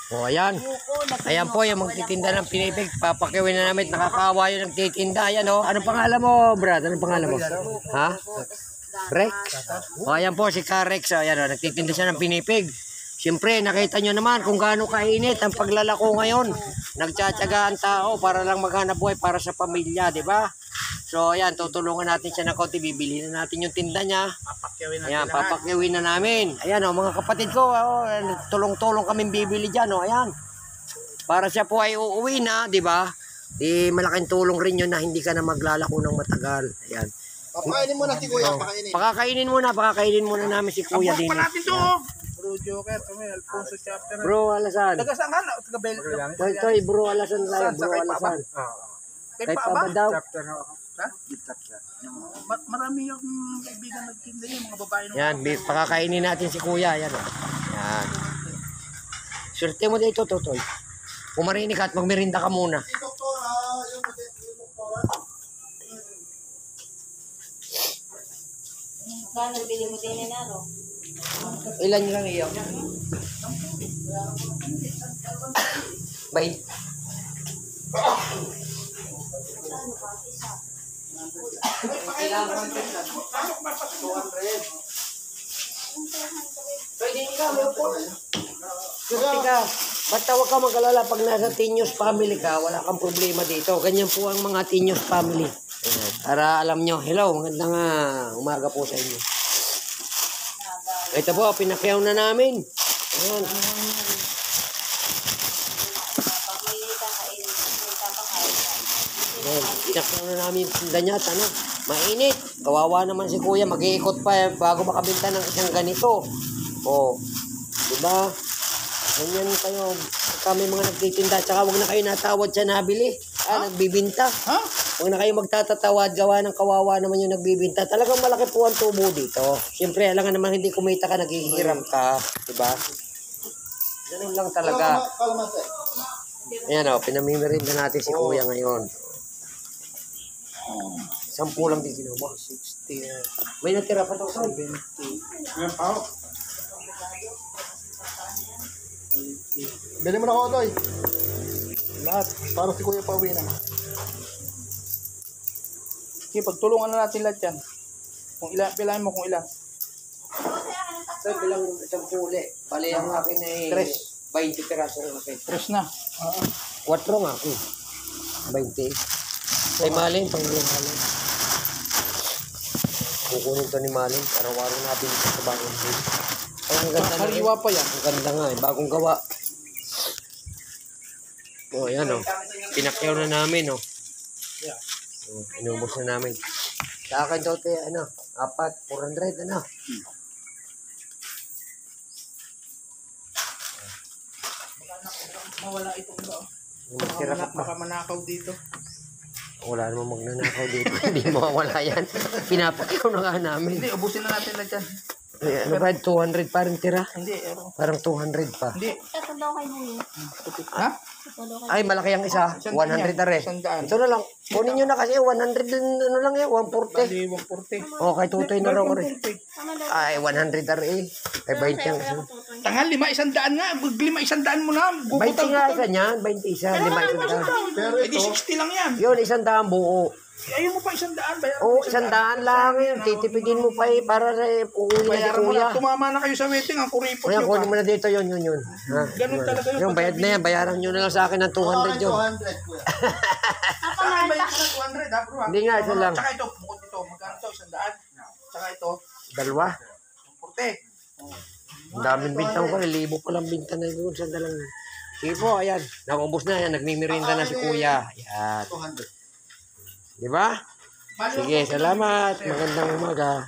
O, ayan. Ayan po yung magtitinda ng pinipig. Papakiwin na namin. Nakakawa yung nagtitinda. Ayan o. Anong pangalan mo, Brad? Anong pangalan mo? Ha? Rex? O, ayan po si Ka-Rex. O, ayan o. Nagtitinda siya ng pinipig. Siyempre, nakita nyo naman kung gaano kainit ang paglalako ngayon. Nagtsatsaga ang tao para lang maghanap buhay para sa pamilya, di ba? So, ayan, tutulungan natin siya ng konti. Bibilihin na natin yung tinda niya. Ayan, papakyawin na namin. Ayan, o, mga kapatid ko, tulong-tulong kaming bibili dyan, o, ayan. Para siya po ay uuwi na, di ba? Di malaking tulong rin yun na hindi ka na maglalako ng matagal. Ayan. Pakainin mo na si Kuya, Pakakainin muna namin si Kuya din. Bro Joker, kami, Alfonso Chapter. Bro, alasan. Taga saan ka? Taga Bel. Toy, bro, alasan tayo. Bro, alasan. Kay Pa ba daw? Ha? Marami yung kaibigan nagtinda yung mga babae. Yan, pakakainin natin si Kuya. Yan, o. Yan. Swerte mo dito, Totoy. Pumarinig ka at magmerinda ka muna. Nagbili mo din na, no? Ilan lang iyo? Bay. Pwede ka, may po. Swerte ka. Basta huwag ka mag-alala pag nasa Tinyos family ka, wala kang problema dito. Ganyan po ang mga Tinyos family. Ayan. Para alam nyo, hello, magandang umaga po sa inyo. Ito po, pinakyaw na namin. Ayan. Ayan, pinakyaw na namin yung tinda niya. Ano? Mainit. Kawawa naman si Kuya. Mag-iikot pa bago makabenta ng isang ganito. O, diba? Ganyan kayo. Kami mga nagtitinda. Tsaka huwag na kayo natawad sa nabili. Nagbibinta. Ha? Huwag na kayo magtatatawad, gawa ng kawawa naman yung nagbibinta. Talagang malaki po ang tubo dito. Siyempre, alam nga naman hindi kumita ka, naghihiram ka. Diba? Ganun lang talaga. Ayan o, pinamimirinda natin si Kuya ngayon. 10 lang din ginawa. 60. May natira pa ito. 70. Ilan pa ako? Bili mo na ako, Toy. Lahat. Para si Kuya pauwi na. Sige, pagtulungan na natin lahat yan. Kung ilan, pilahin mo kung ilan. So, bilang isang puli. Bali ang akin ay 20 piraso ng akin. 3 na. 4 nga ako. 20. Ay, Malin. Panginoon Malin. Kukunin to ni Malin. Araw-araw natin sa bagong din. Ay, ang ganda na. Haliwa pa yan. Ang ganda nga eh. Bagong gawa. Oh, ayan oh. Pinakyaw na namin oh. Yeah. Oh, inubos na namin. Sa akin to, ano, 400, ano. Mawala itong ba? Baka manakaw dito. Wala namang magnanakaw dito. Hindi mawawala yan. Pinapakyaw na nga namin. Hindi, ubusin na natin lahat yan. Ano ba, 200 pa rin tira? Hindi, Parang 200 pa. hindi. Ito daw kay Buya. Ha? Ay, malaki ang isa. 100 na rin. 100. Ito na lang. Kunin nyo na kasi 100 ano lang yan, 140. Bali, 140. Oh, kay Tutoy na raw rin. 140. Ay, 100 na rin. Ay, 20 ang isa. Tanghal, 500 nga. 500 mo na. 20 nga isa niyan. 20 isa. 5 isang daan. Eh, di 60 lang yan. Yun, 100 buo. Ayaw mo pa 100. Oo, 100 lang yun. Titipidin mo pa para sa uuwi na si Bayaran mo Kuya. na. Tumama na kayo sa waiting. Ang kuripot Kuya, nyo kunin pa. mo na dito yun. Ha? Ganun talaga yun. Yung bayad na yan. Bayaran nyo na lang sa akin ng 200 yun. 200, Kuya. Sa akin bayad ka ng 200, ha, bro? Hindi nga, isa lang. Tsaka ito, bukod ito. Magkano ito? 100. Tsaka ito, Dalawa. 40. Ang daming bintang ko. 1,000 pa lang binta na yun. Sanda lang. Sige po, ayan. Nakubos na yan. Nagmimirinda na si Kuya. Ayan. 200. Di ba? Sige, salamat. Magandang umaga.